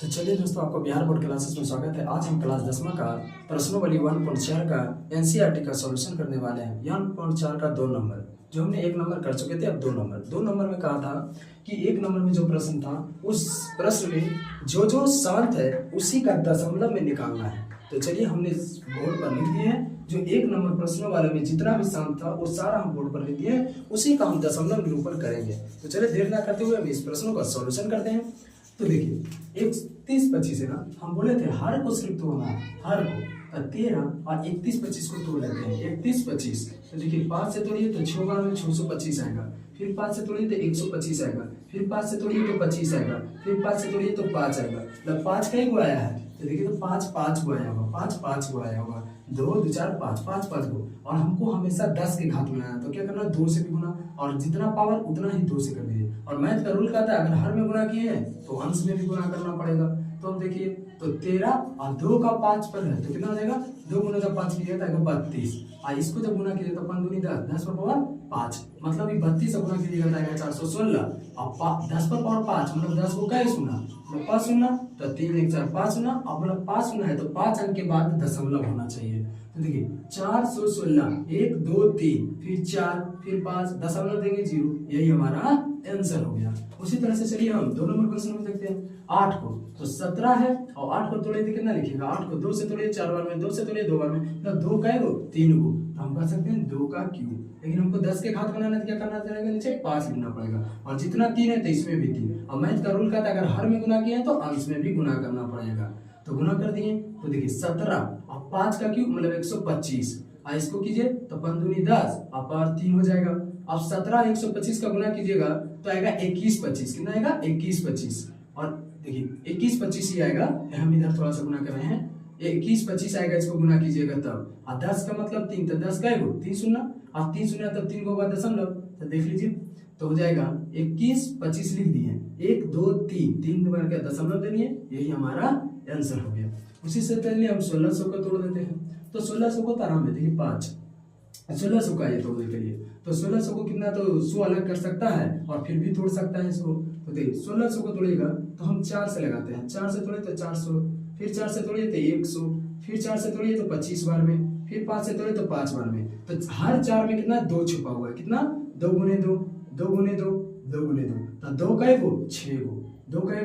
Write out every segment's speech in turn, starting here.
तो चलिए दोस्तों, आपको बिहार बोर्ड क्लासेस में स्वागत है। आज हम क्लास 10वां का प्रश्नोवली 1.4 का एनसीईआरटी का सॉल्यूशन करने वाले हैं। 1.4 का 2 नंबर, जो हमने 1 नंबर कर चुके थे, अब 2 नंबर में कहा था कि 1 नंबर में जो प्रश्न था उस प्रश्न में जो जो शांत है उसी का दशमलव में निकालना है। तो चलिए, हमने बोर्ड पर लिख दिए हैं जो 1 नंबर प्रश्नों वाले में जितना भी शांत था वो सारा हम बोर्ड पर लिख दिए हैं, उसी का हम दशमलव निरूपण करेंगे। तो चलिए, देर ना करते हुए हम इस प्रश्नों का सॉल्यूशन करते हैं। तो देखिए, 31-25 है ना, हम बोले थे हर को सिर्फ तोड़ना है, हर को 13 और 31-25 को तोड़ लेते हैं। 31-25 तो देखिए, 5 से तोड़िए तो 6 बार में 625 आएगा, फिर 5 से तोड़िए तो 125 आएगा, फिर 5 से तोड़िए तो 25 आएगा, फिर 5 से तोड़िए तो 5 आएगा। मतलब 5 कई गो आया है, तो देखिए तो 5 गो आया होगा, 5 गो आया होगा, 2 2 4 5 गो। और हमको हमेशा 10 के घात में आना, तो क्या करना, 2 से भी गुना, और जितना पावर उतना ही 2 से कर दीजिए। और मैथ का रूल कहता है अगर हर में गुना किए हैं तो अंश में भी गुना करना पड़ेगा। तो हम देखिए, तो 13 और 2 का 5 पर है तो कितना हो जाएगा, 2 गुना जब 5 कीजिएगा तो 32, और इसको जब गुना कीजिए तो 5 दूनी 10, 10 पर पावर 5, मतलब 32 से गुना कीजिएगा तो आएगा 416, और 10 पर पावर 5, मतलब 10 को कैसे सुना, मतलब 5 सुना, तो 3 1 4 5 सुना। अब मतलब 5 सुना है तो 5 अंक के बाद दशमलव होना चाहिए। तो देखिए 416, 1 2 3, फिर 4, फिर 5, दशमलव देंगे 0, यही हमारा आंसर हो गया। उसी तरह से चलिए हम 2 नंबर क्वेश्चन में देखते हैं। 8 को तो 17 है, और 8 को तोड़िए तो कितना लिखिएगा, 8 को 2 से तोड़िए 4 बार में, 2 से तोड़िए 2 बार में, मतलब 2 का 3 गो, तो हम कह सकते हैं 2 का क्यूब। लेकिन हमको 10 के घात बनाना है तो क्या करना पड़ेगा, नीचे 5 लिखना पड़ेगा, और जितना 3 है तो इसमें भी 3। और मैथ का रूल कहता है अगर हर में गुना किए तो अंश में भी गुना करना पड़ेगा। तो गुना कर दिए, तो देखिए 17 और 5 का क्यूब मतलब 125, और इसको कीजिए तो 5 दूनी 10 और पावर 3 हो जाएगा। अब 17 125 का गुना कीजिएगा तो आएगा 21-25, कितना आएगा 21-25, और देखिए 21-25 ही आएगा, हम इधर थोड़ा सा गुना कर रहे हैं, 21-25 आएगा, इसको गुना कीजिएगा तब। और 10 का मतलब 3, तो 10 का 3 शून्य, और 3 शून्य तब 3 को बाद दशमलव, तो देख लीजिए तो हो जाएगा 21-25 लिख दिए, 1 2 3 बार का दशमलव देंगे, यही हमारा आंसर हो गया। उसी से पहले हम 1600 को तोड़ देते हैं। तो 1600 को तारा में देखिए 5, 1600 का ये तोड़ने के लिए, तो 1600 को कितना, तो 100 अलग कर सकता है और फिर भी तोड़ सकता है इसको। तो देखिए 1600 को तोड़ेगा तो हम 4 से लगाते हैं, 4 से तोड़े तो 400, फिर 4 से तोड़िए तो 100, फिर 4 से तोड़िए तो 25 बार में, फिर 5 से तोड़े तो 5 बार में। तो हर 4 में कितना, 2 छुपा हुआ है, कितना 2 गुने 2, 2 गुने 2, 2 गुने 2, तो 2 का 6 गो, 2 का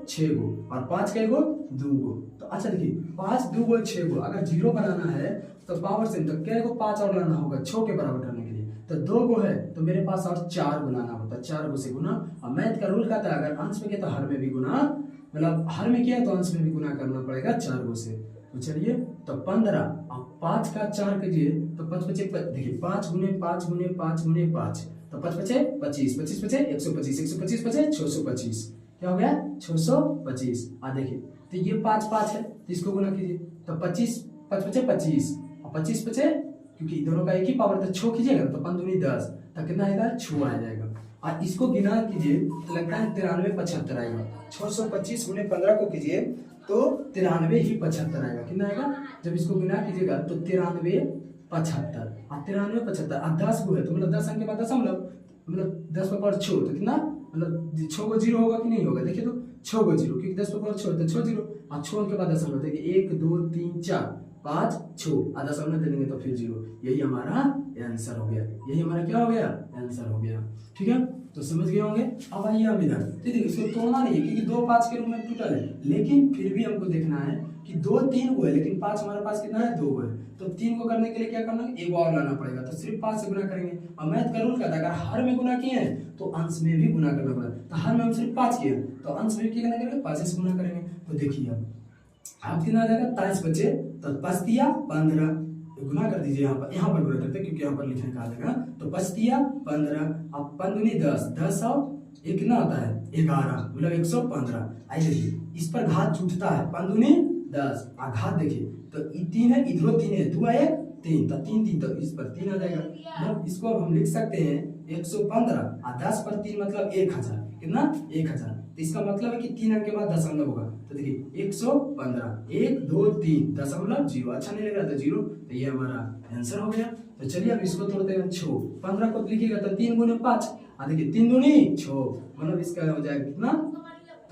6 गो, और 5 का 2 गो। तो अच्छा देखिए 5 2 गो 6 गो, अगर 0 बनाना है तो पावर से तो क्या 5 और लाना होगा 6 के बराबर करने के लिए, तो 2 गो है तो मेरे पास और 4 गो लाना होता है, 4 गो से गुना। और मैथ का रूल कहता है अगर अंश में किया तो हर में भी गुना, मतलब हर में किया तो अंश में भी गुना करना पड़ेगा 4 गो से। तो चलिए, तो 15 और 5 का 4 कीजिए तो 5 बचे, देखिए 5 गुने 5 गुने 5 गुने 5, तो 5 बचे 25, 25 बचे 125, 125 बचे 625, क्या हो गया 625। आ देखिए तो ये 5 5 है तो इसको गुना कीजिए तो 25, 5 बचे 25 और 25 बचे, क्योंकि दोनों का एक ही पावर तो 6 कीजिएगा तो 5 दूनी 10, तो कितना आएगा 6 आ जाएगा। और इसको गिना कीजिए तो लगता है 93-75 आएगा। 625 गुने 15 को कीजिए तो 93 ही 75 आएगा, कितना आएगा, जब इसको गुना कीजिएगा तो 93-75, और 93-75 और 10 गो है तो मतलब 10 अंक के बाद दशमलव, मतलब 10 पर 6 तो कितना, मतलब 6 को 0 होगा कि नहीं होगा, देखिए तो 6 को 0, क्योंकि 10 पर 6 तो 6 0, और 6 के बाद दशमलव, देखिए 1 2 3 4 5 6, आधा दशमलव दे देंगे तो फिर 0, यही हमारा आंसर हो गया, यही हमारा क्या हो गया, आंसर हो गया। ठीक है, तो समझ गए होंगे। अब आइए हम इधर, देखिए इसको तोड़ना नहीं है क्योंकि 2 5 के रूप में टोटल है, लेकिन फिर भी हमको देखना है कि 2 3 गो है, लेकिन 5 हमारे पास कितना है, 2 गो है, तो 3 को करने के लिए क्या करना है, एक और लाना पड़ेगा, तो सिर्फ 5 से गुना करेंगे। और मैथ का रूल कहता है अगर हर में गुना किए हैं तो अंश में भी गुना करना पड़ेगा, तो हर में हम सिर्फ 5 किए तो अंश में भी क्या करेंगे, 5 से गुना करेंगे। तो देखिए अब आप कितना आ जाएगा, 23 बचे तो 5 दिया 15, गुना कर दीजिए, यहाँ पर गुना करते हैं क्योंकि यहाँ पर लिखने का आ जाएगा, तो 5 दिया 15, अब 5 दूनी 10, 10 और एक कितना होता है 11, मतलब 115। आइए देखिए इस पर घात छूटता है, 5 दूनी 10, और घात देखिए तो 3 है, इधरो 3 है, 2 1 3, तो 3 3 तो इस पर 3 आ जाएगा, मतलब इसको हम लिख सकते हैं 115, और 10 पर 3 मतलब 1000, कितना 1000, तो इसका मतलब है कि 3 अंक के बाद दशमलव होगा, तो देखिए 115, 1 2 3 दशमलव 0, अच्छा नहीं लग रहा था 0, तो ये हमारा आंसर हो गया। तो चलिए अब इसको तोड़ते हैं 6, 15 को लिखिएगा तो 3 गुने 5, देखिए 3 दूनी 6, मतलब इसका हो जाएगा कितना,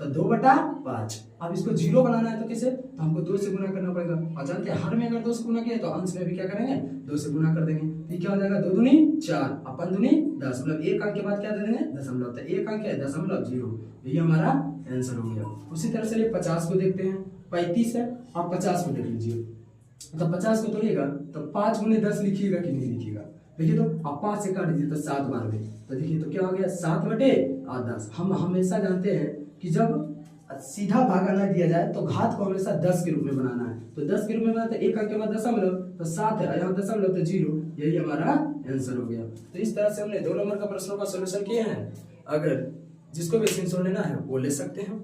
तो 2/5, अब इसको 0 बनाना है तो कैसे, तो हमको 2 से गुना करना पड़ेगा, और जानते हैं हर में अगर 2 से गुना किया तो अंश में भी क्या करेंगे 2 से गुना कर देंगे। तो ये क्या हो जाएगा 2 दूनी 4, अपन दूनी 10, मतलब एक अंक के बाद क्या दे देंगे दशमलव, तो एक अंक है 0.0, ये हमारा आंसर हो गया। उसी तरह से 50 को देखते हैं, 35 है, आप 50 को देख लीजिए, तो 50 को तोड़िएगा तो 5 गुने 10 लिखिएगा कि नहीं लिखिएगा, देखिए तो आप 5 से काट दीजिए तो 7 बार में, तो देखिए तो क्या हो गया 7/10। हम हमेशा जानते हैं कि जब सीधा भागा ना दिया जाए तो घात को हमेशा 10 के रूप में बनाना है, तो 10 के रूप में बनाना तो एक अंक के बाद दशमलव, तो 7 है, यहाँ दशमलव तो 0, यही हमारा आंसर हो गया। तो इस तरह से हमने 2 नंबर का प्रश्नों का सॉल्यूशन किए हैं। अगर जिसको भी स्क्रीनशॉट लेना है वो ले सकते हैं।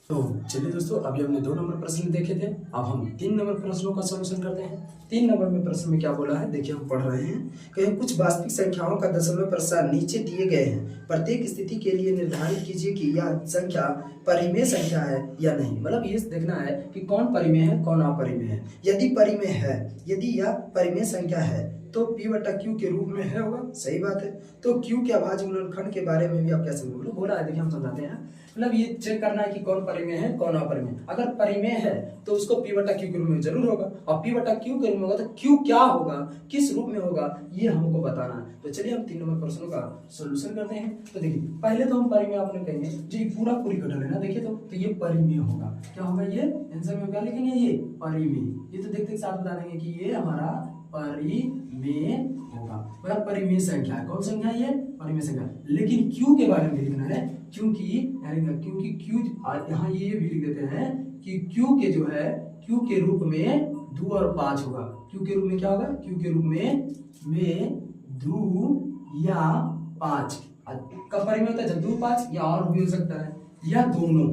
तो चलिए दोस्तों, अभी हमने 2 नंबर प्रश्न देखे थे, अब हम 3 नंबर प्रश्नों का सॉल्यूशन करते हैं। 3 नंबर में प्रश्न में क्या बोला है, देखिए हम पढ़ रहे हैं, कहीं कुछ वास्तविक संख्याओं का दशमलव प्रसार नीचे दिए गए हैं, प्रत्येक स्थिति के लिए निर्धारित कीजिए कि यह संख्या परिमेय संख्या है या नहीं। मतलब ये देखना है कि कौन परिमेय है कौन अपरिमेय है। यदि परिमेय है, यदि यह परिमेय संख्या है तो P/Q के रूप में है होगा, सही बात है। तो Q के अभाज्य गुणनखंड के बारे में भी आप क्या समझोगे, बोला है, देखिए हम समझाते हैं। मतलब ये चेक करना है कि कौन परिमेय है कौन अपरिमेय। अगर परिमेय है तो उसको P/Q के रूप में जरूर होगा, और P/Q के रूप में होगा तो Q क्या होगा, किस रूप में होगा, ये हमको बताना है। तो चलिए हम 3 नंबर प्रश्नों का सॉल्यूशन करते हैं। तो देखिए पहले तो हम परिमेय आपने कहेंगे जो पूरी घटना है ना, देखिए तो ये परिमेय होगा, क्या होगा, ये आंसर में क्या लिखेंगे, ये परिमेय। ये तो देखते साथ बता देंगे कि ये हमारा परिमेय होगा, मतलब परिमेय संख्या है। कौन संख्या है, ये परिमेय संख्या। लेकिन Q के बारे में लिखना है, क्योंकि Q यहाँ ये भी लिख देते हैं कि Q के जो है Q के रूप में 2 और 5 होगा। Q के रूप में क्या होगा, Q के रूप में 2 या 5 का परिमेय होता है, जब 2 5 या और भी हो सकता है, या दोनों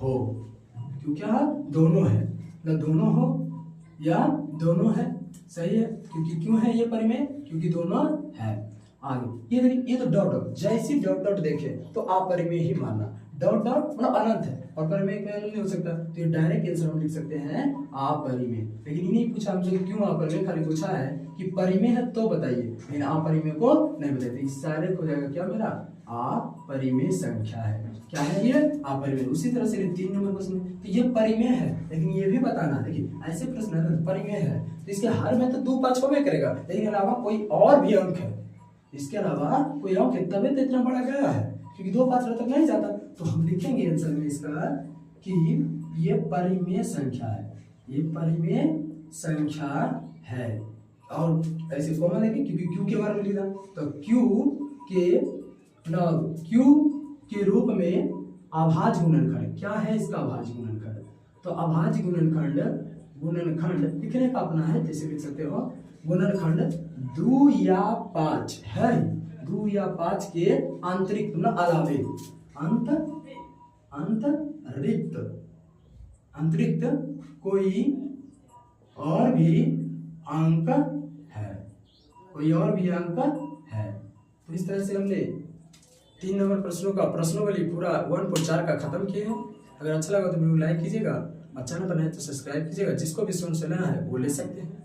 हो। क्यों क्या दोनों है, दोनों हो या दोनों है, सही है, क्योंकि क्यों है ये परिमेय, क्योंकि दोनों है। आगे ये देखिए, ये तो डॉट जैसी डॉट देखे तो अपरिमेय ही मानना, डॉट मतलब अनंत है और परिमेय नहीं हो सकता, तो ये डायरेक्ट आंसर हम लिख सकते हैं अपरिमेय। लेकिन ये नहीं पूछा हमसे क्यों अपरिमेय, खाली पूछा है कि परिमेय है तो बताइए, लेकिन अपरिमेय को नहीं बताइए। इस सारे हो जाएगा क्या मेरा अपरिमेय संख्या है, क्या है ये अपरिमेय। उसी तरह से 3 नंबर प्रश्न, तो ये परिमेय है, लेकिन ये भी बताना, देखिए ऐसे प्रश्न है परिमेय है तो इसके हर में तो 2 5 होबे करेगा, लेकिन अलावा कोई और भी अंक है, इसके अलावा कोई अंक है, तभी तो इतना बड़ा गया है, क्योंकि 2 5 तक नहीं जाता। तो हम लिखेंगे आंसर में इसका कि ये परिमेय संख्या है, ये परिमेय संख्या है। और ऐसे कॉमन है क्योंकि Q के बारे में लिखा, तो Q के रूप में अभाज्य गुणनखंड, क्या है इसका अभाज्य गुणनखंड, तो अभाज्य गुणनखंड लिखने का अपना है, जैसे लिख सकते हो गुणनखंड 2 या 5 है, 2 या 5 के आंतरिक मतलब अलावे अंतरिक्त कोई और भी अंक है, कोई और भी अंक है। तो इस तरह से हमने 3 नंबर प्रश्नों का प्रश्नोवली पूरा 1.4 का खत्म किए हैं। अगर अच्छा लगा तो वीडियो लाइक कीजिएगा, और चैनल पर नए तो सब्सक्राइब कीजिएगा। जिसको भी सुन लेना है वो ले सकते हैं।